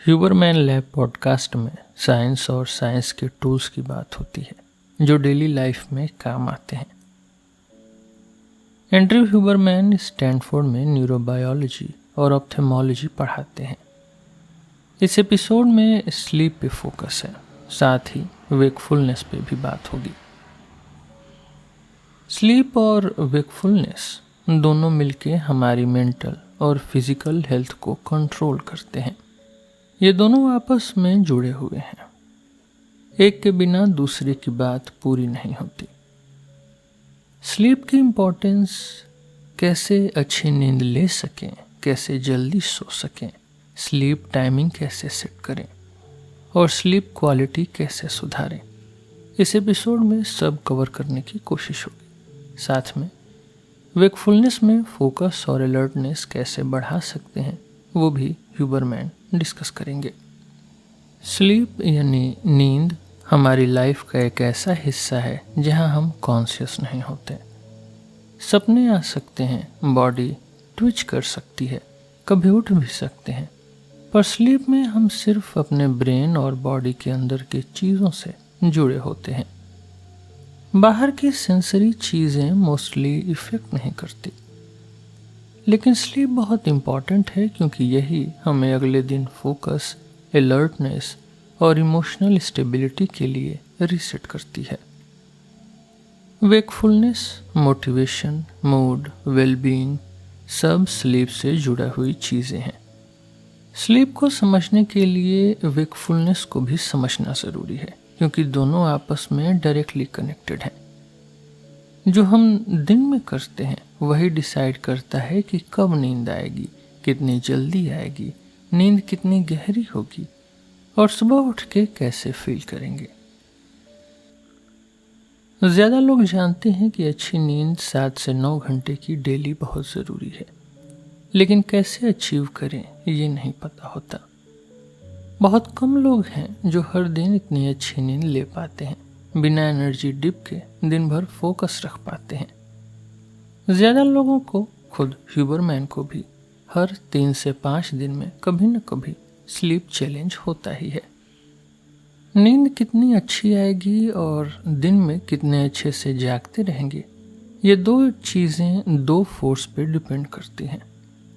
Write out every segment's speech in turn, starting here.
Huberman lab podcast में science और science के टूल्स की बात होती है जो डेली लाइफ में काम आते हैं। एंड्रयू ह्यूबरमैन स्टैनफोर्ड में न्यूरोबायोलॉजी और ऑप्थेमोलॉजी पढ़ाते हैं। इस एपिसोड में स्लीप पे फोकस है, साथ ही वेकफुलनेस पे भी बात होगी। स्लीप और वेकफुलनेस दोनों मिलके हमारी मेंटल और फिजिकल हेल्थ को कंट्रोल करते हैं। ये दोनों आपस में जुड़े हुए हैं, एक के बिना दूसरे की बात पूरी नहीं होती। स्लीप की इम्पोर्टेंस, कैसे अच्छी नींद ले सकें, कैसे जल्दी सो सकें, स्लीप टाइमिंग कैसे सेट करें और स्लीप क्वालिटी कैसे सुधारें, इस एपिसोड में सब कवर करने की कोशिश होगी। साथ में वेकफुलनेस में फोकस और अलर्टनेस कैसे बढ़ा सकते हैं वो भी ह्यूबरमैन डिस्कस करेंगे। स्लीप यानी नींद हमारी लाइफ का एक ऐसा हिस्सा है जहां हम कॉन्शियस नहीं होते। सपने आ सकते हैं, बॉडी ट्विच कर सकती है, कभी उठ भी सकते हैं, पर स्लीप में हम सिर्फ अपने ब्रेन और बॉडी के अंदर की चीज़ों से जुड़े होते हैं। बाहर की सेंसरी चीज़ें मोस्टली इफ़ेक्ट नहीं करती, लेकिन स्लीप बहुत इम्पॉर्टेंट है क्योंकि यही हमें अगले दिन फोकस, अलर्टनेस और इमोशनल स्टेबिलिटी के लिए रीसेट करती है। वेकफुलनेस, मोटिवेशन, मूड, वेलबीइंग सब स्लीप से जुड़ा हुई चीज़ें हैं। स्लीप को समझने के लिए वेकफुलनेस को भी समझना ज़रूरी है क्योंकि दोनों आपस में डायरेक्टली कनेक्टेड हैं। जो हम दिन में करते हैं वही डिसाइड करता है कि कब नींद आएगी, कितनी जल्दी आएगी, नींद कितनी गहरी होगी और सुबह उठ के कैसे फील करेंगे। ज़्यादा लोग जानते हैं कि अच्छी नींद 7 से 9 घंटे की डेली बहुत ज़रूरी है, लेकिन कैसे अचीव करें ये नहीं पता होता। बहुत कम लोग हैं जो हर दिन इतनी अच्छी नींद ले पाते हैं, बिना एनर्जी डिप के दिन भर फोकस रख पाते हैं। ज़्यादा लोगों को, खुद ह्यूबरमैन को भी, हर 3 से 5 दिन में कभी न कभी स्लीप चैलेंज होता ही है। नींद कितनी अच्छी आएगी और दिन में कितने अच्छे से जागते रहेंगे, ये दो चीज़ें दो फोर्स पे डिपेंड करती हैं।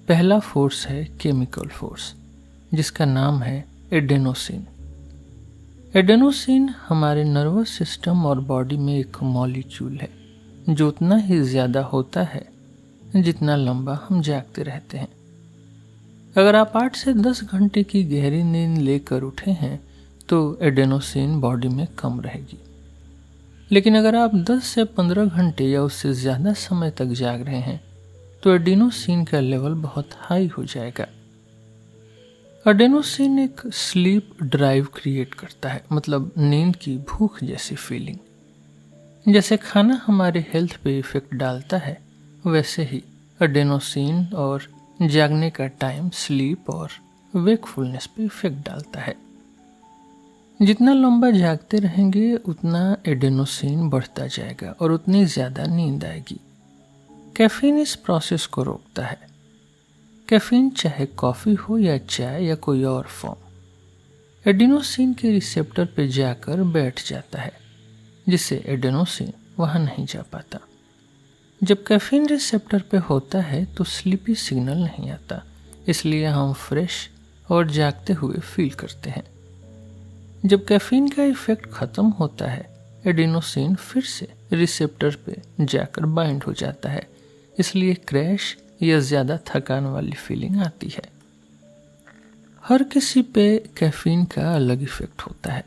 पहला फोर्स है केमिकल फोर्स, जिसका नाम है एडेनोसिन। एडेनोसिन हमारे नर्वस सिस्टम और बॉडी में एक मॉलिक्यूल है जो उतना ही ज़्यादा होता है जितना लंबा हम जागते रहते हैं। अगर आप 8 से 10 घंटे की गहरी नींद लेकर उठे हैं तो एडेनोसिन बॉडी में कम रहेगी, लेकिन अगर आप 10 से 15 घंटे या उससे ज़्यादा समय तक जाग रहे हैं तो एडेनोसिन का लेवल बहुत हाई हो जाएगा। एडेनोसिन एक स्लीप ड्राइव क्रिएट करता है, मतलब नींद की भूख जैसी फीलिंग। जैसे खाना हमारे हेल्थ पे इफेक्ट डालता है, वैसे ही एडेनोसिन और जागने का टाइम स्लीप और वेकफुलनेस पे इफेक्ट डालता है। जितना लंबा जागते रहेंगे उतना एडेनोसिन बढ़ता जाएगा और उतनी ज़्यादा नींद आएगी। कैफीन इस प्रोसेस को रोकता है। कैफीन चाहे कॉफ़ी हो या चाय या कोई और फॉर्म, एडेनोसिन के रिसेप्टर पे जाकर बैठ जाता है, जिससे एडेनोसिन वहाँ नहीं जा पाता। जब कैफीन रिसेप्टर पे होता है तो स्लीपी सिग्नल नहीं आता, इसलिए हम फ्रेश और जागते हुए फील करते हैं। जब कैफीन का इफेक्ट ख़त्म होता है, एडेनोसिन फिर से रिसेप्टर पे जाकर बाइंड हो जाता है, इसलिए क्रैश या ज़्यादा थकान वाली फीलिंग आती है। हर किसी पे कैफीन का अलग इफेक्ट होता है।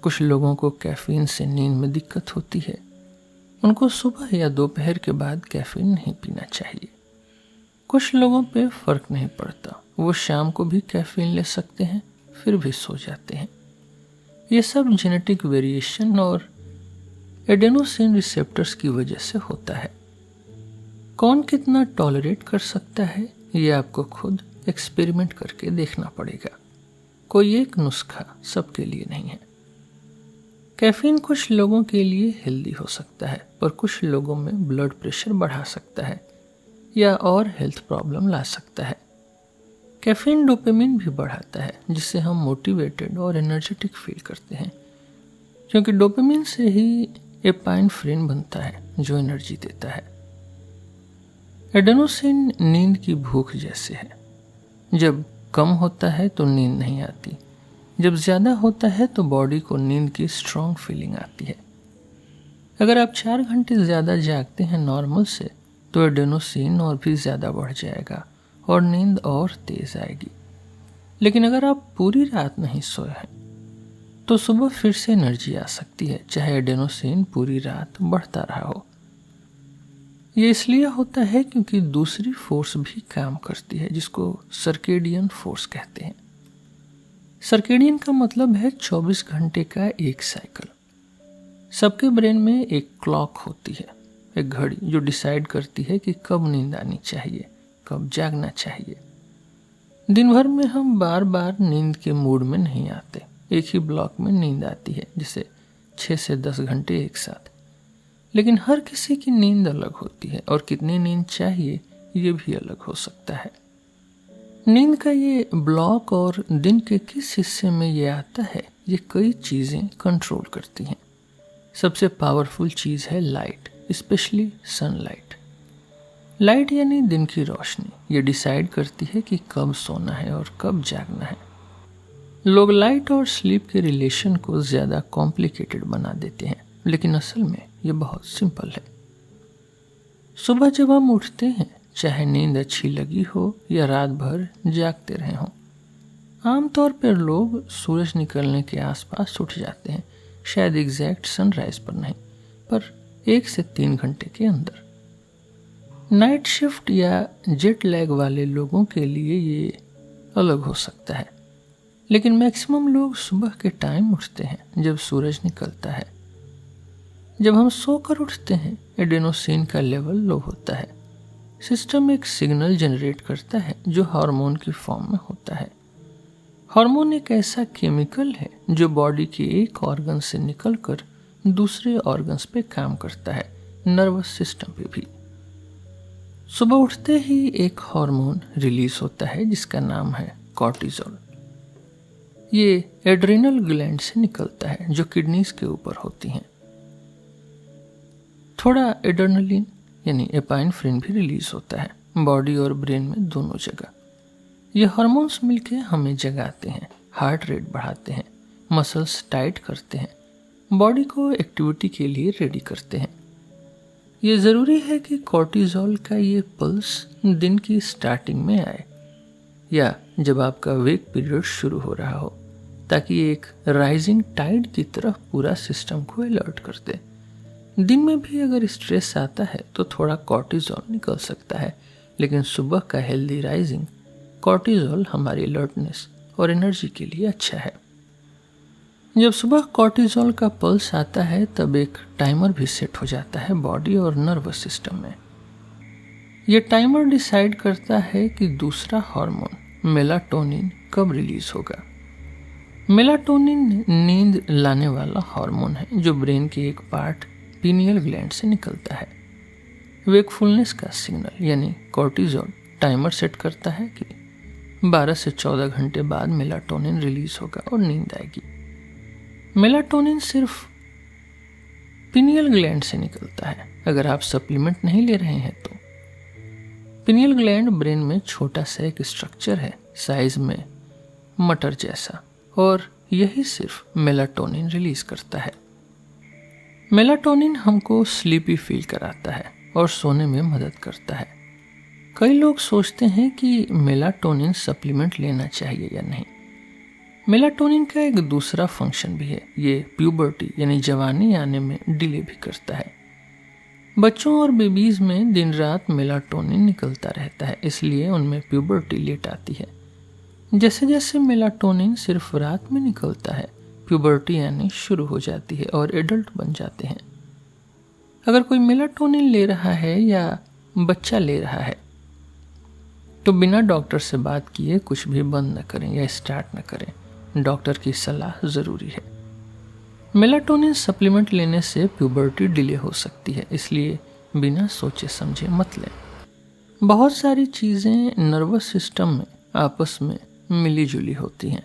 कुछ लोगों को कैफीन से नींद में दिक्कत होती है, उनको सुबह या दोपहर के बाद कैफीन नहीं पीना चाहिए। कुछ लोगों पे फ़र्क नहीं पड़ता, वो शाम को भी कैफीन ले सकते हैं फिर भी सो जाते हैं। ये सब जेनेटिक वेरिएशन और एडेनोसिन रिसेप्टर्स की वजह से होता है। कौन कितना टॉलरेट कर सकता है ये आपको खुद एक्सपेरिमेंट करके देखना पड़ेगा। कोई एक नुस्खा सबके लिए नहीं है। कैफीन कुछ लोगों के लिए हेल्दी हो सकता है, पर कुछ लोगों में ब्लड प्रेशर बढ़ा सकता है या और हेल्थ प्रॉब्लम ला सकता है। कैफीन डोपामिन भी बढ़ाता है, जिससे हम मोटिवेटेड और एनर्जेटिक फील करते हैं, क्योंकि डोपामिन से ही एपाइनफ्रिन बनता है जो एनर्जी देता है। एडेनोसिन नींद की भूख जैसे है। जब कम होता है तो नींद नहीं आती, जब ज़्यादा होता है तो बॉडी को नींद की स्ट्रॉन्ग फीलिंग आती है। अगर आप 4 घंटे ज़्यादा जागते हैं नॉर्मल से तो एडेनोसिन और भी ज़्यादा बढ़ जाएगा और नींद और तेज़ आएगी। लेकिन अगर आप पूरी रात नहीं सोए हैं तो सुबह फिर से एनर्जी आ सकती है, चाहे एडेनोसिन पूरी रात बढ़ता रहा हो। ये इसलिए होता है क्योंकि दूसरी फोर्स भी काम करती है, जिसको सर्केडियन फोर्स कहते हैं। सर्केडियन का मतलब है 24 घंटे का एक साइकिल। सबके ब्रेन में एक क्लॉक होती है, एक घड़ी जो डिसाइड करती है कि कब नींद आनी चाहिए, कब जागना चाहिए। दिन भर में हम बार बार नींद के मूड में नहीं आते, एक ही ब्लॉक में नींद आती है, जैसे 6 से 10 घंटे एक साथ। लेकिन हर किसी की नींद अलग होती है और कितनी नींद चाहिए ये भी अलग हो सकता है। नींद का ये ब्लॉक और दिन के किस हिस्से में ये आता है, ये कई चीज़ें कंट्रोल करती हैं। सबसे पावरफुल चीज़ है लाइट, स्पेशली सनलाइट। लाइट यानी दिन की रोशनी, ये डिसाइड करती है कि कब सोना है और कब जागना है। लोग लाइट और स्लीप के रिलेशन को ज़्यादा कॉम्प्लिकेटेड बना देते हैं, लेकिन असल में ये बहुत सिंपल है। सुबह जब हम उठते हैं, चाहे नींद अच्छी लगी हो या रात भर जागते रहे हों, आमतौर पर लोग सूरज निकलने के आसपास उठ जाते हैं, शायद एग्जैक्ट सनराइज पर नहीं, पर 1 से 3 घंटे के अंदर। नाइट शिफ्ट या जेट लैग वाले लोगों के लिए ये अलग हो सकता है, लेकिन मैक्सिमम लोग सुबह के टाइम उठते हैं जब सूरज निकलता है। जब हम सोकर उठते हैं, एडेनोसिन का लेवल लो होता है। सिस्टम एक सिग्नल जनरेट करता है जो हार्मोन की फॉर्म में होता है। हार्मोन एक ऐसा केमिकल है जो बॉडी के एक ऑर्गन से निकलकर दूसरे ऑर्गन्स पे काम करता है, नर्वस सिस्टम पे भी। सुबह उठते ही एक हार्मोन रिलीज होता है जिसका नाम है कॉर्टिसोल। ये एड्रिनल ग्लैंड से निकलता है जो किडनीज के ऊपर होती हैं। थोड़ा एड्रेनलिन यानी एपाइनफ्रिन भी रिलीज होता है, बॉडी और ब्रेन में दोनों जगह। ये हार्मोन्स मिलके हमें जगाते हैं, हार्ट रेट बढ़ाते हैं, मसल्स टाइट करते हैं, बॉडी को एक्टिविटी के लिए रेडी करते हैं। ये ज़रूरी है कि कॉर्टिसोल का ये पल्स दिन की स्टार्टिंग में आए या जब आपका वेक पीरियड शुरू हो रहा हो, ताकि एक राइजिंग टाइड की तरफ पूरा सिस्टम को अलर्ट कर दे। दिन में भी अगर स्ट्रेस आता है तो थोड़ा कॉर्टिसोल निकल सकता है, लेकिन सुबह का हेल्दी राइजिंग कॉर्टिसोल हमारी अलर्टनेस और एनर्जी के लिए अच्छा है। जब सुबह कॉर्टिसोल का पल्स आता है तब एक टाइमर भी सेट हो जाता है बॉडी और नर्वस सिस्टम में। यह टाइमर डिसाइड करता है कि दूसरा हार्मोन मेलाटोनिन कब रिलीज होगा। मेलाटोनिन नींद लाने वाला हार्मोन है जो ब्रेन के एक पार्ट पीनियल ग्लैंड से निकलता है। वेकफुलनेस का सिग्नल यानी कॉर्टिसोल टाइमर सेट करता है कि 12 से 14 घंटे बाद मेलाटोनिन रिलीज होगा और नींद आएगी। मेलाटोनिन सिर्फ पीनियल ग्लैंड से निकलता है, अगर आप सप्लीमेंट नहीं ले रहे हैं तो। पीनियल ग्लैंड ब्रेन में छोटा सा एक स्ट्रक्चर है, साइज में मटर जैसा, और यही सिर्फ मेलाटोनिन रिलीज करता है। मेलाटोनिन हमको स्लीपी फील कराता है और सोने में मदद करता है। कई लोग सोचते हैं कि मेलाटोनिन सप्लीमेंट लेना चाहिए या नहीं। मेलाटोनिन का एक दूसरा फंक्शन भी है, ये प्यूबर्टी यानी जवानी आने में डिले भी करता है। बच्चों और बेबीज में दिन रात मेलाटोनिन निकलता रहता है, इसलिए उनमें प्यूबर्टी लेट आती है। जैसे जैसे मेलाटोनिन सिर्फ रात में निकलता है, प्यूबर्टी आनी शुरू हो जाती है और एडल्ट बन जाते हैं। अगर कोई मेलाटोनिन ले रहा है या बच्चा ले रहा है तो बिना डॉक्टर से बात किए कुछ भी बंद न करें या स्टार्ट न करें, डॉक्टर की सलाह ज़रूरी है। मेलाटोनिन सप्लीमेंट लेने से प्यूबर्टी डिले हो सकती है, इसलिए बिना सोचे समझे मत लें। बहुत सारी चीज़ें नर्वस सिस्टम में आपस में मिली जुली होती हैं,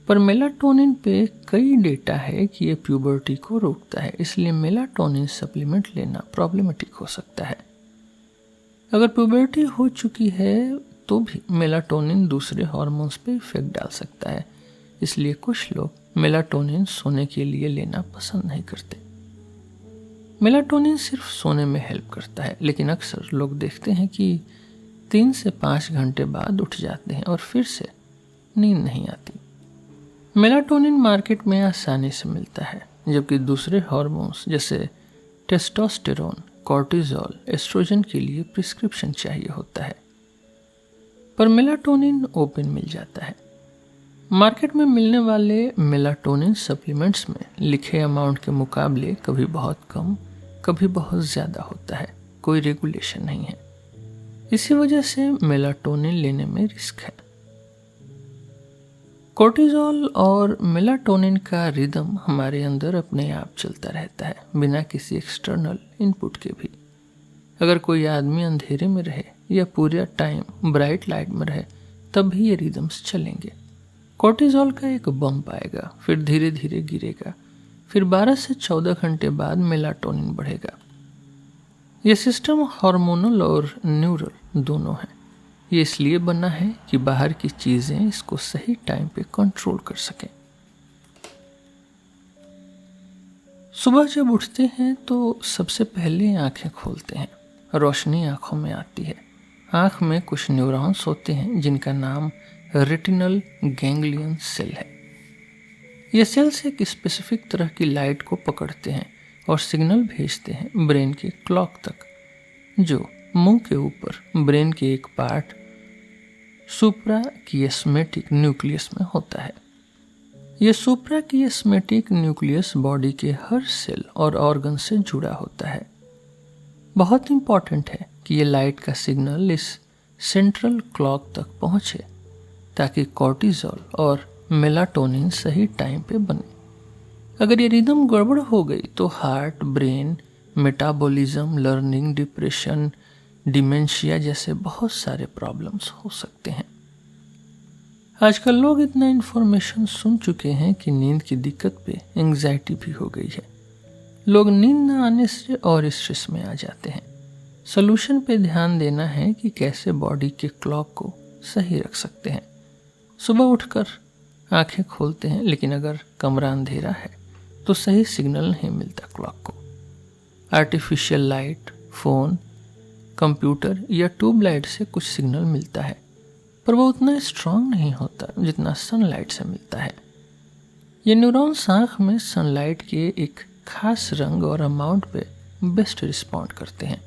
पर मेलाटोनिन पे कई डेटा है कि ये प्यूबर्टी को रोकता है, इसलिए मेलाटोनिन सप्लीमेंट लेना प्रॉब्लमेटिक हो सकता है। अगर प्यूबर्टी हो चुकी है तो भी मेलाटोनिन दूसरे हार्मोन्स पे इफेक्ट डाल सकता है, इसलिए कुछ लोग मेलाटोनिन सोने के लिए लेना पसंद नहीं करते। मेलाटोनिन सिर्फ सोने में हेल्प करता है, लेकिन अक्सर लोग देखते हैं कि 3 से 5 घंटे बाद उठ जाते हैं और फिर से नींद नहीं आती। मेलाटोनिन मार्केट में आसानी से मिलता है, जबकि दूसरे हार्मोन्स जैसे टेस्टोस्टेरोन, कॉर्टिजोल, एस्ट्रोजन के लिए प्रिस्क्रिप्शन चाहिए होता है, पर मेलाटोनिन ओपन मिल जाता है। मार्केट में मिलने वाले मेलाटोनिन सप्लीमेंट्स में लिखे अमाउंट के मुकाबले कभी बहुत कम, कभी बहुत ज़्यादा होता है, कोई रेगुलेशन नहीं है। इसी वजह से मेलाटोनिन लेने में रिस्क है। कोर्टिजोल और मेलाटोनिन का रिदम हमारे अंदर अपने आप चलता रहता है, बिना किसी एक्सटर्नल इनपुट के भी। अगर कोई आदमी अंधेरे में रहे या पूरा टाइम ब्राइट लाइट में रहे, तब भी ये रिदम्स चलेंगे। कोर्टिजोल का एक बम्प आएगा, फिर धीरे धीरे गिरेगा, फिर 12 से 14 घंटे बाद मेलाटोनिन बढ़ेगा। ये सिस्टम हार्मोनल और न्यूरल दोनों है। ये इसलिए बना है कि बाहर की चीज़ें इसको सही टाइम पे कंट्रोल कर सकें। सुबह जब उठते हैं तो सबसे पहले आंखें खोलते हैं, रोशनी आंखों में आती है। आंख में कुछ न्यूरॉन्स होते हैं जिनका नाम रेटिनल गैंग्लियन सेल है। ये सेल्स एक स्पेसिफिक तरह की लाइट को पकड़ते हैं और सिग्नल भेजते हैं ब्रेन के क्लॉक तक, जो मुंह के ऊपर ब्रेन के एक पार्ट सुप्राकिएस्मेटिक न्यूक्लियस में होता है। यह सुप्राकिएस्मेटिक न्यूक्लियस बॉडी के हर सेल और ऑर्गन से जुड़ा होता है। बहुत इंपॉर्टेंट है कि ये लाइट का सिग्नल इस सेंट्रल क्लॉक तक पहुंचे ताकि कॉर्टिजोल और मेलाटोनिन सही टाइम पे बने। अगर ये रिदम गड़बड़ हो गई तो heart, brain, metabolism, learning, depression, dementia जैसे बहुत सारे प्रॉब्लम्स हो सकते हैं। आजकल लोग इतना इन्फॉर्मेशन सुन चुके हैं कि नींद की दिक्कत पे एंग्जाइटी भी हो गई है। लोग नींद न आने से और स्ट्रेस में आ जाते हैं। सोल्यूशन पे ध्यान देना है कि कैसे बॉडी के क्लॉक को सही रख सकते हैं। सुबह उठकर आंखें खोलते हैं, लेकिन अगर कमरा अंधेरा है तो सही सिग्नल नहीं मिलता क्लॉक को। आर्टिफिशियल लाइट, फ़ोन, कंप्यूटर या ट्यूबलाइट से कुछ सिग्नल मिलता है, पर वो उतना स्ट्रांग नहीं होता जितना सनलाइट से मिलता है। ये न्यूरॉन्स आँख में सनलाइट के एक खास रंग और अमाउंट पे बेस्ट रिस्पॉन्ड करते हैं।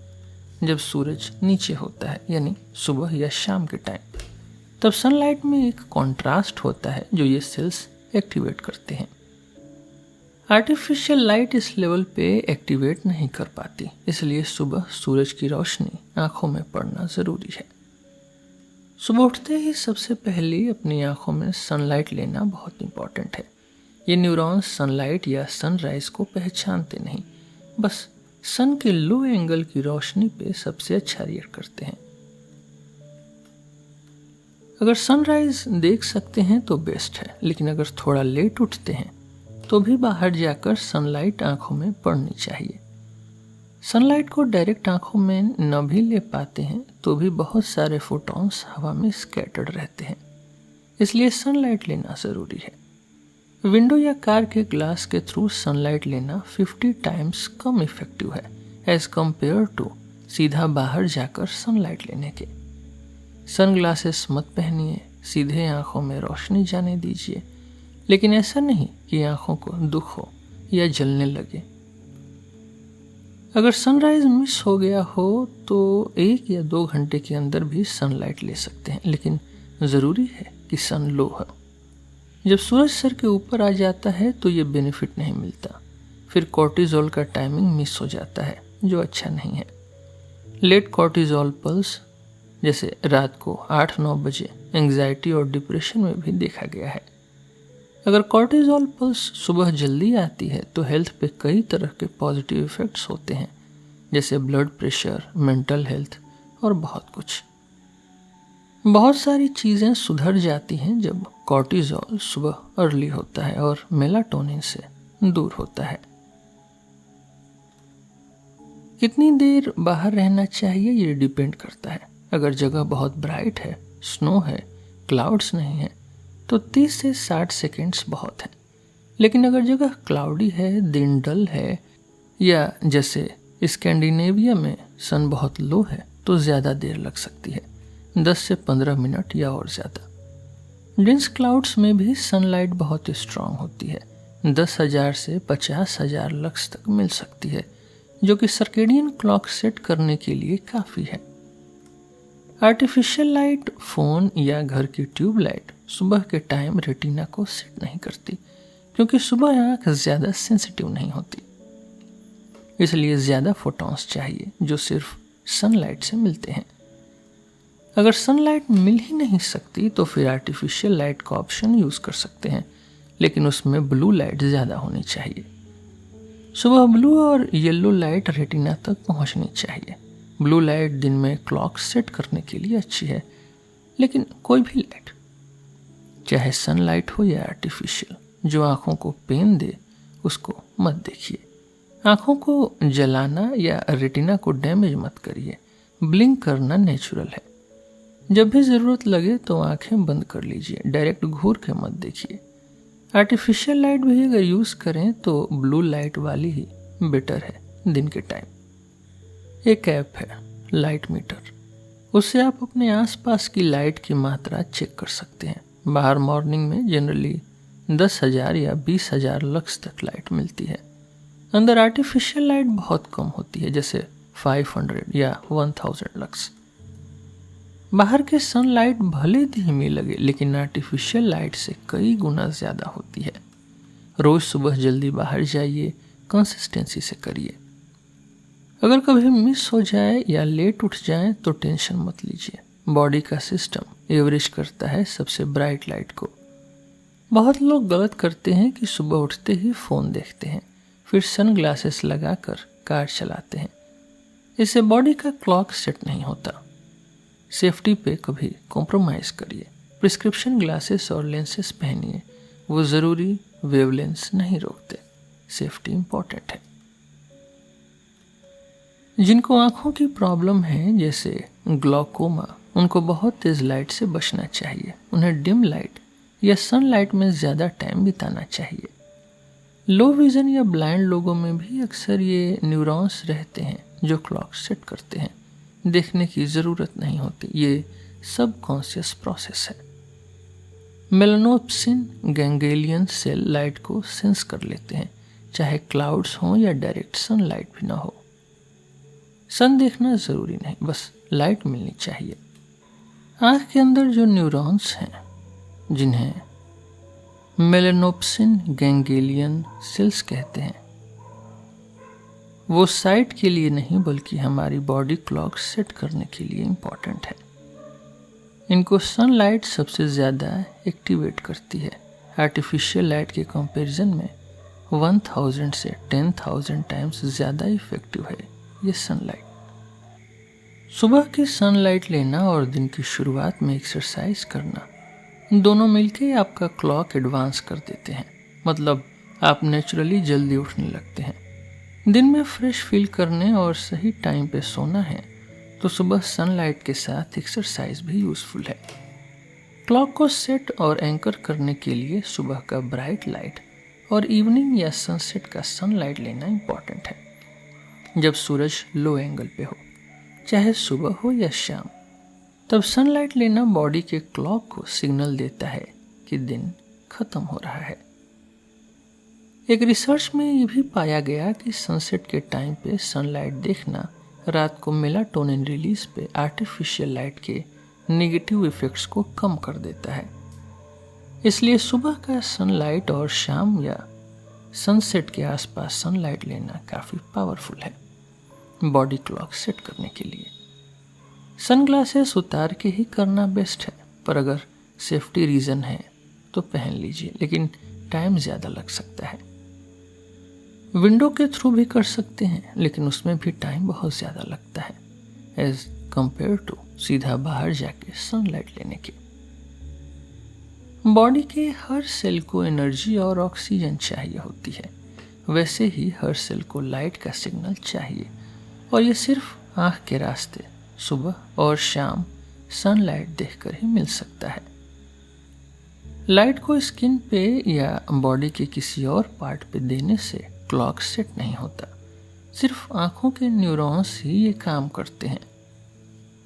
जब सूरज नीचे होता है, यानी सुबह या शाम के टाइम, तब सनलाइट में एक कॉन्ट्रास्ट होता है जो ये सेल्स एक्टिवेट करते हैं। आर्टिफिशियल लाइट इस लेवल पे एक्टिवेट नहीं कर पाती, इसलिए सुबह सूरज की रोशनी आंखों में पड़ना ज़रूरी है। सुबह उठते ही सबसे पहले अपनी आंखों में सनलाइट लेना बहुत इंपॉर्टेंट है। ये न्यूरॉन्स सनलाइट या सनराइज को पहचानते नहीं, बस सन के लो एंगल की रोशनी पे सबसे अच्छा रिएक्ट करते हैं। अगर सनराइज देख सकते हैं तो बेस्ट है, लेकिन अगर थोड़ा लेट उठते हैं तो भी बाहर जाकर सनलाइट आंखों में पड़नी चाहिए। सनलाइट को डायरेक्ट आंखों में न भी ले पाते हैं तो भी बहुत सारे फोटॉन्स हवा में स्कैटर्ड रहते हैं, इसलिए सनलाइट लेना ज़रूरी है। विंडो या कार के ग्लास के थ्रू सनलाइट लेना 50 टाइम्स कम इफेक्टिव है एज कम्पेयर टू सीधा बाहर जाकर सनलाइट लेने के। सन ग्लासेस मत पहनिए, सीधे आंखों में रोशनी जाने दीजिए, लेकिन ऐसा नहीं कि आंखों को दुख हो या जलने लगे। अगर सनराइज मिस हो गया हो तो 1 या 2 घंटे के अंदर भी सनलाइट ले सकते हैं, लेकिन ज़रूरी है कि सन लो हो। जब सूरज सर के ऊपर आ जाता है तो ये बेनिफिट नहीं मिलता, फिर कॉर्टिजोल का टाइमिंग मिस हो जाता है, जो अच्छा नहीं है। लेट कॉर्टिजोल पल्स जैसे रात को 8-9 बजे एंग्जाइटी और डिप्रेशन में भी देखा गया है। अगर कॉर्टिजोल पल्स सुबह जल्दी आती है तो हेल्थ पे कई तरह के पॉजिटिव इफ़ेक्ट्स होते हैं, जैसे ब्लड प्रेशर, मेंटल हेल्थ और बहुत कुछ। बहुत सारी चीज़ें सुधर जाती हैं जब कॉर्टिजोल सुबह अर्ली होता है और मेलाटोनिन से दूर होता है। कितनी देर बाहर रहना चाहिए ये डिपेंड करता है। अगर जगह बहुत ब्राइट है, स्नो है, क्लाउड्स नहीं है, तो 30 से 60 सेकेंड्स बहुत है। लेकिन अगर जगह क्लाउडी है, दिन डल है, या जैसे स्कैंडिनेविया में सन बहुत लो है, तो ज़्यादा देर लग सकती है, 10 से 15 मिनट या और ज़्यादा। डेंस क्लाउड्स में भी सनलाइट बहुत स्ट्रांग होती है, 10,000 से 50,000 लक्स तक मिल सकती है, जो कि सर्केडियन क्लॉक सेट करने के लिए काफ़ी है। आर्टिफिशियल लाइट, फ़ोन या घर की ट्यूब लाइट सुबह के टाइम रेटिना को सेट नहीं करती, क्योंकि सुबह आँख ज़्यादा सेंसिटिव नहीं होती। इसलिए ज़्यादा फोटॉन्स चाहिए जो सिर्फ सनलाइट से मिलते हैं। अगर सनलाइट मिल ही नहीं सकती तो फिर आर्टिफिशियल लाइट का ऑप्शन यूज़ कर सकते हैं, लेकिन उसमें ब्लू लाइट ज़्यादा होनी चाहिए। सुबह ब्लू और येलो लाइट रेटिना तक पहुंचनी चाहिए। ब्लू लाइट दिन में क्लॉक सेट करने के लिए अच्छी है, लेकिन कोई भी लाइट, चाहे सनलाइट हो या आर्टिफिशियल, जो आँखों को पेन दे उसको मत देखिए। आँखों को जलाना या रेटिना को डैमेज मत करिए। ब्लिंक करना नेचुरल है। जब भी ज़रूरत लगे तो आंखें बंद कर लीजिए, डायरेक्ट घूर के मत देखिए। आर्टिफिशियल लाइट भी अगर यूज़ करें तो ब्लू लाइट वाली ही बेटर है दिन के टाइम। एक ऐप है लाइट मीटर, उससे आप अपने आसपास की लाइट की मात्रा चेक कर सकते हैं। बाहर मॉर्निंग में जनरली 10,000 या 20,000 लक्स तक लाइट मिलती है। अंदर आर्टिफिशियल लाइट बहुत कम होती है, जैसे 500 या 1000 लक्स। बाहर के सनलाइट भले धीमी लगे, लेकिन आर्टिफिशियल लाइट से कई गुना ज़्यादा होती है। रोज़ सुबह जल्दी बाहर जाइए, कंसिस्टेंसी से करिए। अगर कभी मिस हो जाए या लेट उठ जाए तो टेंशन मत लीजिए। बॉडी का सिस्टम एवरेज करता है सबसे ब्राइट लाइट को। बहुत लोग गलत करते हैं कि सुबह उठते ही फ़ोन देखते हैं, फिर सन ग्लासेस लगाकर कार चलाते हैं। इससे बॉडी का क्लॉक सेट नहीं होता। सेफ्टी पे कभी कॉम्प्रोमाइज़ करिए। प्रिस्क्रिप्शन ग्लासेस और लेंसेस पहनिए, वो ज़रूरी वेवलेंस नहीं रोकते। सेफ्टी इम्पॉर्टेंट है। जिनको आँखों की प्रॉब्लम है, जैसे ग्लॉकोमा, उनको बहुत तेज़ लाइट से बचना चाहिए। उन्हें डिम लाइट या सनलाइट में ज़्यादा टाइम बिताना चाहिए। लो विज़न या ब्लाइंड लोगों में भी अक्सर ये न्यूरॉन्स रहते हैं जो क्लॉक सेट करते हैं। देखने की ज़रूरत नहीं होती, ये सब कॉन्शियस प्रोसेस है। मेलानोप्सिन गैंग्लियन सेल लाइट को सेंस कर लेते हैं, चाहे क्लाउड्स हों या डायरेक्ट सनलाइट भी ना हो। सन देखना ज़रूरी नहीं, बस लाइट मिलनी चाहिए। आँख के अंदर जो न्यूरॉन्स हैं, जिन्हें मेलानोप्सिन गैंग्लियन सेल्स कहते हैं, वो साइट के लिए नहीं बल्कि हमारी बॉडी क्लॉक सेट करने के लिए इम्पॉर्टेंट है। इनको सनलाइट सबसे ज़्यादा एक्टिवेट करती है। आर्टिफिशियल लाइट के कंपैरिजन में 1000 से 10,000 टाइम्स ज़्यादा इफेक्टिव है ये सनलाइट। सुबह की सनलाइट लेना और दिन की शुरुआत में एक्सरसाइज करना, दोनों मिलके आपका क्लॉक एडवांस कर देते हैं। मतलब आप नेचुरली जल्दी उठने लगते हैं। दिन में फ्रेश फील करने और सही टाइम पे सोना है तो सुबह सनलाइट के साथ एक्सरसाइज भी यूज़फुल है। क्लॉक को सेट और एंकर करने के लिए सुबह का ब्राइट लाइट और इवनिंग या सनसेट का सनलाइट लेना इम्पॉर्टेंट है। जब सूरज लो एंगल पे हो, चाहे सुबह हो या शाम, तब सनलाइट लेना बॉडी के क्लॉक को सिग्नल देता है कि दिन खत्म हो रहा है। एक रिसर्च में ये भी पाया गया कि सनसेट के टाइम पे सनलाइट देखना रात को मेलाटोनिन रिलीज पे आर्टिफिशियल लाइट के नेगेटिव इफ़ेक्ट्स को कम कर देता है। इसलिए सुबह का सनलाइट और शाम या सनसेट के आसपास सनलाइट लेना काफ़ी पावरफुल है बॉडी क्लॉक सेट करने के लिए। सनग्लासेस उतार के ही करना बेस्ट है, पर अगर सेफ्टी रीज़न है तो पहन लीजिए, लेकिन टाइम ज़्यादा लग सकता है। विंडो के थ्रू भी कर सकते हैं, लेकिन उसमें भी टाइम बहुत ज़्यादा लगता है, एज कंपेयर टू सीधा बाहर जाके सनलाइट लेने के। बॉडी के हर सेल को एनर्जी और ऑक्सीजन चाहिए होती है, वैसे ही हर सेल को लाइट का सिग्नल चाहिए, और ये सिर्फ आँख के रास्ते सुबह और शाम सनलाइट देखकर ही मिल सकता है। लाइट को स्किन पे या बॉडी के किसी और पार्ट पे देने से क्लॉक सेट नहीं होता, सिर्फ आँखों के न्यूरॉन्स ही ये काम करते हैं।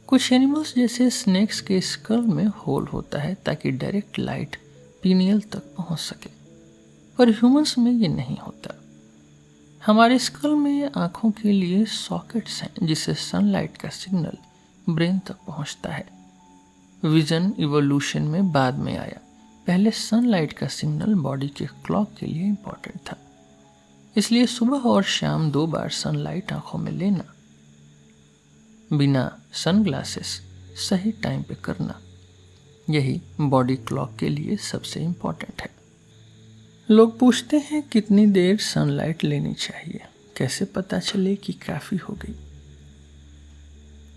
कुछ एनिमल्स जैसे स्नेक्स के स्कल में होल होता है ताकि डायरेक्ट लाइट पीनियल तक पहुंच सके, पर ह्यूमंस में ये नहीं होता। हमारे स्कल में आँखों के लिए सॉकेट्स हैं जिससे सनलाइट का सिग्नल ब्रेन तक पहुंचता है। विजन इवोल्यूशन में बाद में आया, पहले सनलाइट का सिग्नल बॉडी के क्लॉक के लिए इम्पोर्टेंट था, इसलिए सुबह और शाम 2 बार सनलाइट आंखों में लेना, बिना सनग्लासेस सही टाइम पे करना, यही बॉडी क्लॉक के लिए सबसे इम्पोर्टेंट है। लोग पूछते हैं कितनी देर सनलाइट लेनी चाहिए, कैसे पता चले कि काफ़ी हो गई।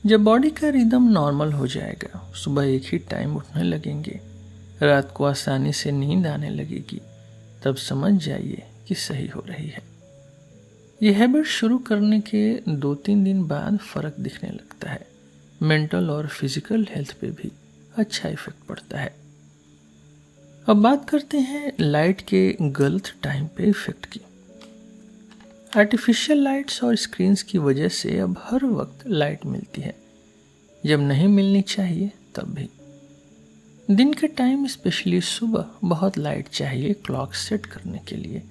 जब बॉडी का रिदम नॉर्मल हो जाएगा, सुबह एक ही टाइम उठने लगेंगे, रात को आसानी से नींद आने लगेगी, तब समझ जाइए कि सही हो रही है। यह हैबिट शुरू करने के 2-3 दिन बाद फ़र्क दिखने लगता है। मेंटल और फिजिकल हेल्थ पे भी अच्छा इफेक्ट पड़ता है। अब बात करते हैं लाइट के गलत टाइम पे इफेक्ट की। आर्टिफिशियल लाइट्स और स्क्रीन्स की वजह से अब हर वक्त लाइट मिलती है, जब नहीं मिलनी चाहिए तब भी। दिन के टाइम स्पेशली सुबह बहुत लाइट चाहिए क्लॉक सेट करने के लिए,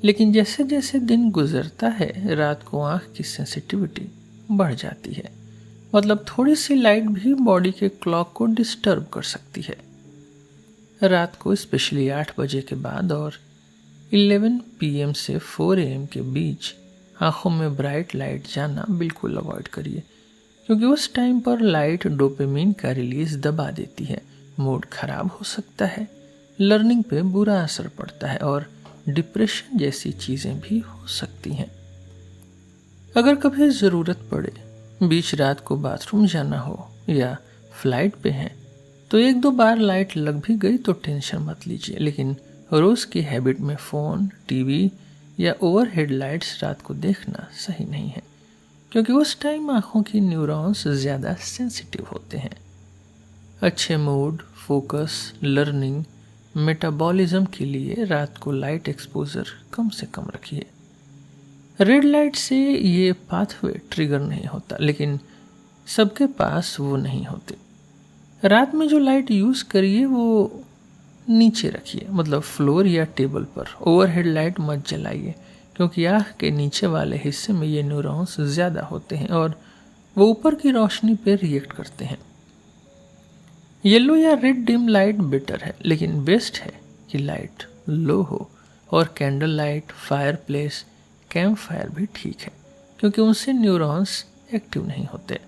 लेकिन जैसे जैसे दिन गुजरता है रात को आँख की सेंसिटिविटी बढ़ जाती है। मतलब थोड़ी सी लाइट भी बॉडी के क्लॉक को डिस्टर्ब कर सकती है। रात को स्पेशली 8 बजे के बाद और 11 PM से 4 AM के बीच आँखों में ब्राइट लाइट जाना बिल्कुल अवॉइड करिए, क्योंकि उस टाइम पर लाइट डोपामिन का रिलीज दबा देती है, मूड खराब हो सकता है, लर्निंग पे बुरा असर पड़ता है और डिप्रेशन जैसी चीज़ें भी हो सकती हैं। अगर कभी ज़रूरत पड़े, बीच रात को बाथरूम जाना हो या फ्लाइट पे हैं, तो 1-2 बार लाइट लग भी गई तो टेंशन मत लीजिए, लेकिन रोज़ की हैबिट में फ़ोन, टीवी या ओवरहेड लाइट्स रात को देखना सही नहीं है, क्योंकि उस टाइम आँखों की न्यूरॉन्स ज़्यादा सेंसिटिव होते हैं। अच्छे मूड, फोकस, लर्निंग, मेटाबॉलिज्म के लिए रात को लाइट एक्सपोजर कम से कम रखिए। रेड लाइट से ये पाथवे ट्रिगर नहीं होता, लेकिन सबके पास वो नहीं होते। रात में जो लाइट यूज़ करिए वो नीचे रखिए, मतलब फ्लोर या टेबल पर। ओवरहेड लाइट मत जलाइए, क्योंकि आँख के नीचे वाले हिस्से में ये न्यूरॉन्स ज़्यादा होते हैं और वो ऊपर की रोशनी पर रिएक्ट करते हैं। येलो या रेड डिम लाइट बेटर है, लेकिन बेस्ट है कि लाइट लो हो, और candle light, fireplace, camp fire भी ठीक है, क्योंकि उनसे न्यूरॉन्स एक्टिव नहीं होते।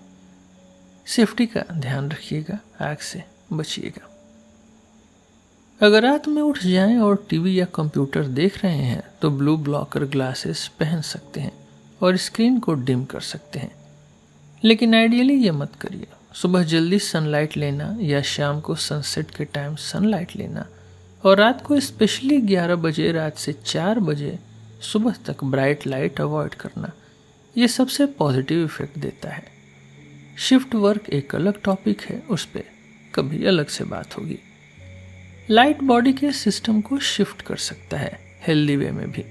सेफ्टी का ध्यान रखिएगा, आग से बचिएगा। अगर रात में उठ जाएं और टीवी या कंप्यूटर देख रहे हैं तो ब्लू ब्लॉकर ग्लासेस पहन सकते हैं और स्क्रीन को डिम कर सकते हैं, लेकिन आइडियली ये मत करिए। सुबह जल्दी सनलाइट लेना या शाम को सनसेट के टाइम सनलाइट लेना, और रात को स्पेशली 11 बजे रात से 4 बजे सुबह तक ब्राइट लाइट अवॉइड करना, ये सबसे पॉजिटिव इफेक्ट देता है। शिफ्ट वर्क एक अलग टॉपिक है, उस पर कभी अलग से बात होगी। लाइट बॉडी के सिस्टम को शिफ्ट कर सकता है हेल्दी वे में भी।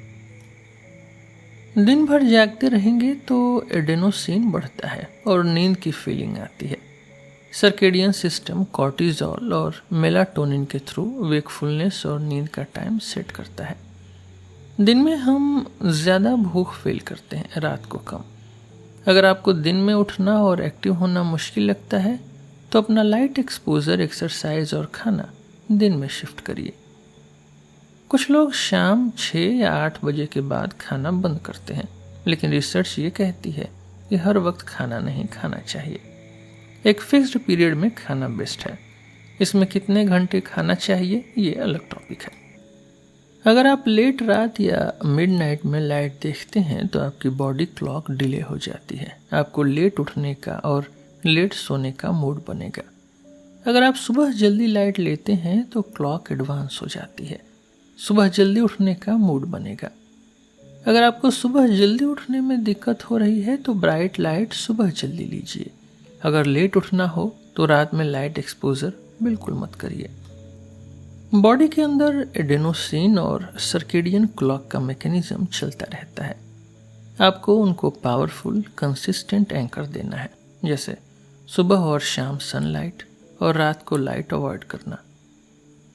दिन भर जागते रहेंगे तो एडेनोसिन बढ़ता है और नींद की फीलिंग आती है। सर्केडियन सिस्टम कॉर्टिजोल और मेलाटोनिन के थ्रू वेकफुलनेस और नींद का टाइम सेट करता है। दिन में हम ज़्यादा भूख फील करते हैं, रात को कम। अगर आपको दिन में उठना और एक्टिव होना मुश्किल लगता है तो अपना लाइट एक्सपोजर, एक्सरसाइज और खाना दिन में शिफ्ट करिए। कुछ लोग शाम 6 या 8 बजे के बाद खाना बंद करते हैं, लेकिन रिसर्च ये कहती है कि हर वक्त खाना नहीं खाना चाहिए। एक फिक्स्ड पीरियड में खाना बेस्ट है। इसमें कितने घंटे खाना चाहिए ये अलग टॉपिक है। अगर आप लेट रात या मिडनाइट में लाइट देखते हैं तो आपकी बॉडी क्लॉक डिले हो जाती है। आपको लेट उठने का और लेट सोने का मूड बनेगा। अगर आप सुबह जल्दी लाइट लेते हैं तो क्लॉक एडवांस हो जाती है, सुबह जल्दी उठने का मूड बनेगा। अगर आपको सुबह जल्दी उठने में दिक्कत हो रही है तो ब्राइट लाइट सुबह जल्दी लीजिए। अगर लेट उठना हो तो रात में लाइट एक्सपोजर बिल्कुल मत करिए। बॉडी के अंदर एडेनोसिन और सर्केडियन क्लॉक का मैकेनिज्म चलता रहता है। आपको उनको पावरफुल कंसिस्टेंट एंकर देना है, जैसे सुबह और शाम सनलाइट और रात को लाइट अवॉइड करना।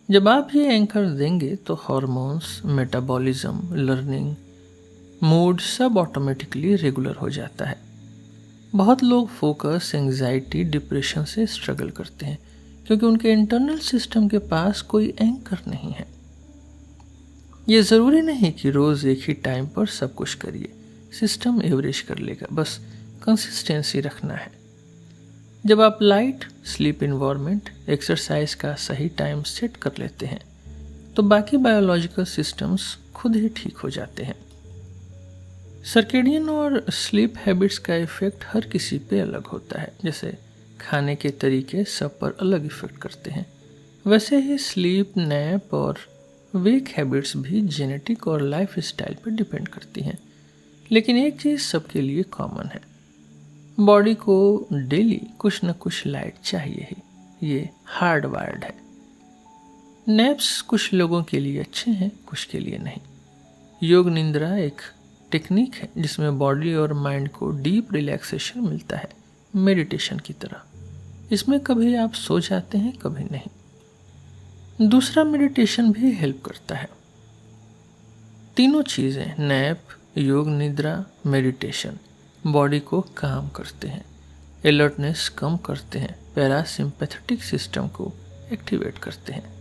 जब आप ये एंकर देंगे तो हार्मोन्स, मेटाबॉलिज्म, लर्निंग, मूड सब ऑटोमेटिकली रेगुलर हो जाता है। बहुत लोग फोकस, एंजाइटी, डिप्रेशन से स्ट्रगल करते हैं क्योंकि उनके इंटरनल सिस्टम के पास कोई एंकर नहीं है। ये ज़रूरी नहीं कि रोज़ एक ही टाइम पर सब कुछ करिए, सिस्टम एवरेज कर लेगा, बस कंसिस्टेंसी रखना है। जब आप लाइट, स्लीप इन्वायरमेंट, एक्सरसाइज का सही टाइम सेट कर लेते हैं तो बाकी बायोलॉजिकल सिस्टम्स खुद ही ठीक हो जाते हैं। सर्केडियन और स्लीप हैबिट्स का इफेक्ट हर किसी पे अलग होता है। जैसे खाने के तरीके सब पर अलग इफेक्ट करते हैं, वैसे ही स्लीप, नैप और वेक हैबिट्स भी जेनेटिक और लाइफ स्टाइल पर डिपेंड करती हैं। लेकिन एक चीज़ सबके लिए कॉमन है, बॉडी को डेली कुछ न कुछ लाइट चाहिए ही, ये हार्ड वायर्ड है। नैप्स कुछ लोगों के लिए अच्छे हैं, कुछ के लिए नहीं। योग निंद्रा एक टेक्निक है जिसमें बॉडी और माइंड को डीप रिलैक्सेशन मिलता है, मेडिटेशन की तरह। इसमें कभी आप सो जाते हैं, कभी नहीं। दूसरा, मेडिटेशन भी हेल्प करता है। तीनों चीज़ें, नैप, योग निद्रा, मेडिटेशन, बॉडी को काम करते हैं, अलर्टनेस कम करते हैं, पैरासिम्पैथेटिक सिस्टम को एक्टिवेट करते हैं।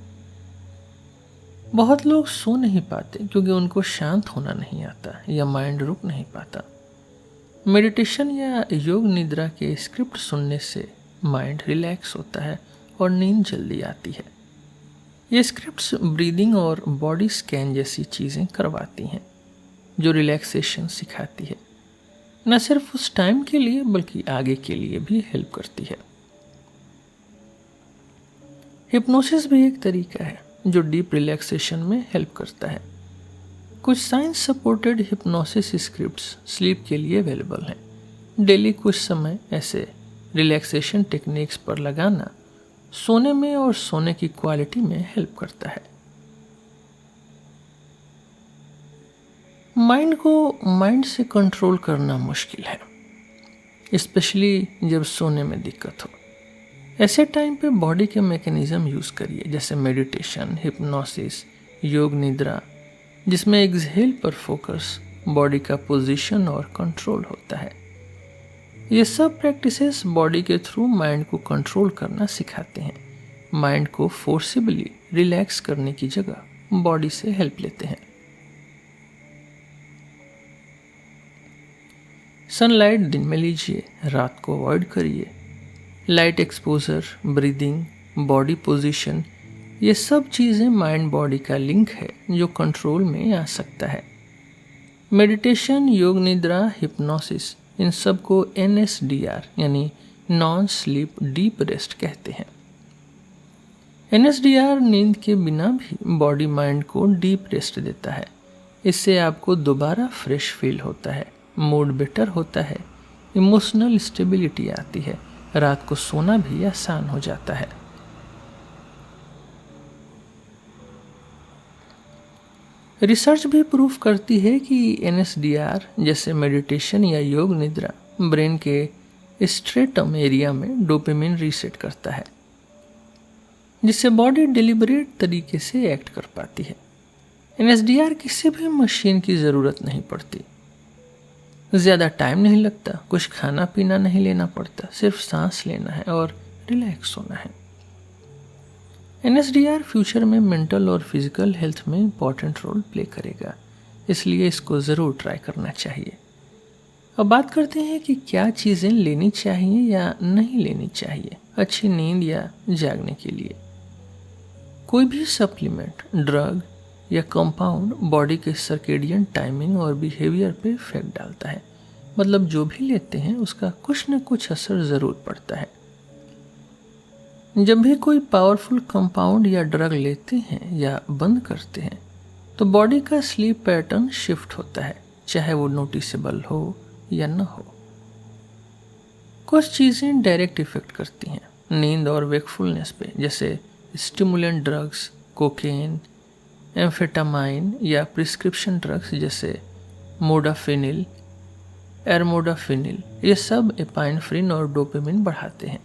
बहुत लोग सो नहीं पाते क्योंकि उनको शांत होना नहीं आता या माइंड रुक नहीं पाता। मेडिटेशन या योग निद्रा के स्क्रिप्ट सुनने से माइंड रिलैक्स होता है और नींद जल्दी आती है। ये स्क्रिप्ट्स ब्रीदिंग और बॉडी स्कैन जैसी चीज़ें करवाती हैं जो रिलैक्सेशन सिखाती है। न सिर्फ उस टाइम के लिए बल्कि आगे के लिए भी हेल्प करती है। हिप्नोसिस भी एक तरीका है जो डीप रिलैक्सेशन में हेल्प करता है। कुछ science supported hypnosis scripts sleep के लिए अवेलेबल हैं। डेली कुछ समय ऐसे रिलैक्सेशन टेक्निक्स पर लगाना सोने में और सोने की क्वालिटी में हेल्प करता है। माइंड को माइंड से कंट्रोल करना मुश्किल है, स्पेशली जब सोने में दिक्कत हो। ऐसे टाइम पे बॉडी के मैकेनिज्म यूज़ करिए, जैसे मेडिटेशन, हिप्नोसिस, योग निद्रा, जिसमें एक्सहेल पर फोकस, बॉडी का पोजीशन और कंट्रोल होता है। ये सब प्रैक्टिसेस बॉडी के थ्रू माइंड को कंट्रोल करना सिखाते हैं। माइंड को फोर्सिबली रिलैक्स करने की जगह बॉडी से हेल्प लेते हैं। सनलाइट दिन में लीजिए, रात को अवॉइड करिए। Light exposure, breathing, body position, ये सब चीज़ें माइंड बॉडी का लिंक है जो कंट्रोल में आ सकता है। मेडिटेशन, योग निद्रा, हिप्नोसिस, इन सब को NSDR यानी नॉन स्लीप डीप रेस्ट कहते हैं। NSDR नींद के बिना भी बॉडी माइंड को डीप रेस्ट देता है। इससे आपको दोबारा फ्रेश फील होता है, मूड बेटर होता है, इमोशनल स्टेबिलिटी आती है, रात को सोना भी आसान हो जाता है। रिसर्च भी प्रूफ करती है कि NSDR जैसे मेडिटेशन या योग निद्रा ब्रेन के स्ट्रेटम एरिया में डोपामिन रीसेट करता है, जिससे बॉडी डिलिबरेट तरीके से एक्ट कर पाती है। NSDR किसी भी मशीन की ज़रूरत नहीं पड़ती, ज़्यादा टाइम नहीं लगता, कुछ खाना पीना नहीं लेना पड़ता, सिर्फ सांस लेना है और रिलैक्स होना है। NSDR फ्यूचर में मेंटल और फिजिकल हेल्थ में इम्पॉर्टेंट रोल प्ले करेगा, इसलिए इसको ज़रूर ट्राई करना चाहिए। अब बात करते हैं कि क्या चीज़ें लेनी चाहिए या नहीं लेनी चाहिए अच्छी नींद या जागने के लिए। कोई भी सप्लीमेंट, ड्रग या कंपाउंड बॉडी के सर्केडियन टाइमिंग और बिहेवियर पे इफेक्ट डालता है। मतलब जो भी लेते हैं उसका कुछ न कुछ असर ज़रूर पड़ता है। जब भी कोई पावरफुल कंपाउंड या ड्रग लेते हैं या बंद करते हैं तो बॉडी का स्लीप पैटर्न शिफ्ट होता है, चाहे वो नोटिसेबल हो या न हो। कुछ चीज़ें डायरेक्ट इफेक्ट करती हैं नींद और वेकफुलनेस पे, जैसे स्टिमुलेंट ड्रग्स, कोकेन, एम्फेटामाइन या प्रिस्क्रिप्शन ड्रग्स जैसे मोडाफिनिल, एरमोडाफिनिल। ये सब एपाइनफ्रिन और डोपामिन बढ़ाते हैं।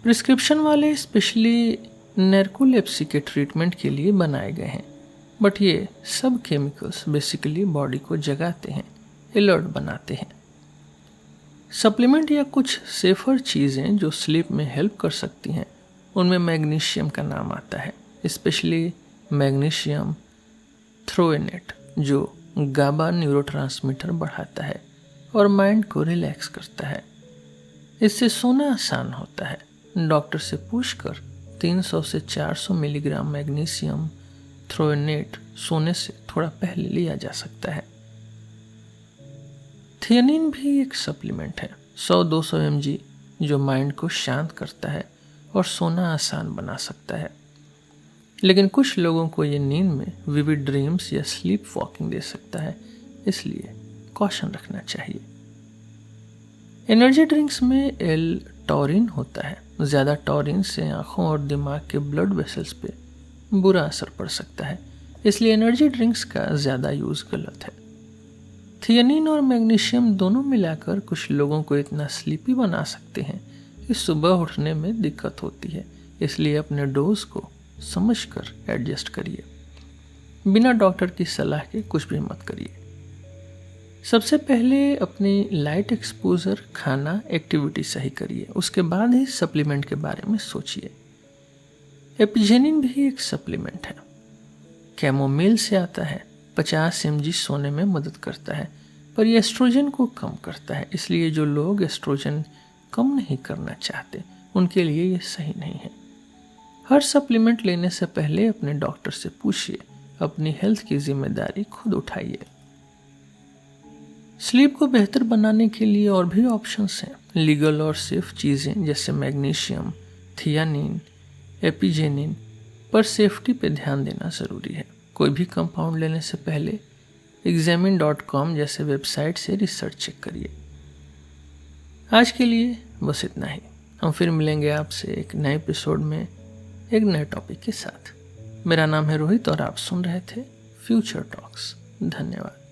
प्रिस्क्रिप्शन वाले स्पेशली नैर्कोलेप्सी के ट्रीटमेंट के लिए बनाए गए हैं, बट ये सब केमिकल्स बेसिकली बॉडी को जगाते हैं, अलर्ट बनाते हैं। सप्लीमेंट या कुछ सेफर चीज़ें जो स्लीप में हेल्प कर सकती हैं, उनमें मैग्नीशियम का नाम आता है, स्पेशली मैग्नीशियम थ्रोएनेट जो गाबा न्यूरोट्रांसमीटर बढ़ाता है और माइंड को रिलैक्स करता है। इससे सोना आसान होता है। डॉक्टर से पूछकर 300 से 400 मिलीग्राम मैग्नीशियम थ्रोएनेट सोने से थोड़ा पहले लिया जा सकता है। थियानिन भी एक सप्लीमेंट है, 100-200 mg, जो माइंड को शांत करता है और सोना आसान बना सकता है। लेकिन कुछ लोगों को ये नींद में विविड ड्रीम्स या स्लीप वॉकिंग दे सकता है, इसलिए कॉशन रखना चाहिए। एनर्जी ड्रिंक्स में एल टॉरिन होता है। ज़्यादा टॉरिन से आँखों और दिमाग के ब्लड वेसल्स पे बुरा असर पड़ सकता है, इसलिए एनर्जी ड्रिंक्स का ज़्यादा यूज़ गलत है। थियानिन और मैग्नीशियम दोनों मिलाकर कुछ लोगों को इतना स्लीपी बना सकते हैं कि सुबह उठने में दिक्कत होती है, इसलिए अपने डोज को समझकर एडजस्ट करिए। बिना डॉक्टर की सलाह के कुछ भी मत करिए। सबसे पहले अपनी लाइट एक्सपोजर, खाना, एक्टिविटी सही करिए, उसके बाद ही सप्लीमेंट के बारे में सोचिए। एपिजेनिन भी एक सप्लीमेंट है, कैमोमिल से आता है, 50 mg सोने में मदद करता है, पर यह एस्ट्रोजन को कम करता है, इसलिए जो लोग एस्ट्रोजन कम नहीं करना चाहते उनके लिए ये सही नहीं है। हर सप्लीमेंट लेने से पहले अपने डॉक्टर से पूछिए, अपनी हेल्थ की जिम्मेदारी खुद उठाइए। स्लीप को बेहतर बनाने के लिए और भी ऑप्शंस हैं। लीगल और सेफ चीज़ें जैसे मैग्नीशियम, थियानिन, एपिजेनिन पर सेफ्टी पे ध्यान देना ज़रूरी है। कोई भी कंपाउंड लेने से पहले examine.com जैसे वेबसाइट से रिसर्च चेक करिए। आज के लिए बस इतना ही। हम फिर मिलेंगे आपसे एक नए एपिसोड में एक नए टॉपिक के साथ। मेरा नाम है रोहित और आप सुन रहे थे फ्यूचर टॉक्स। धन्यवाद।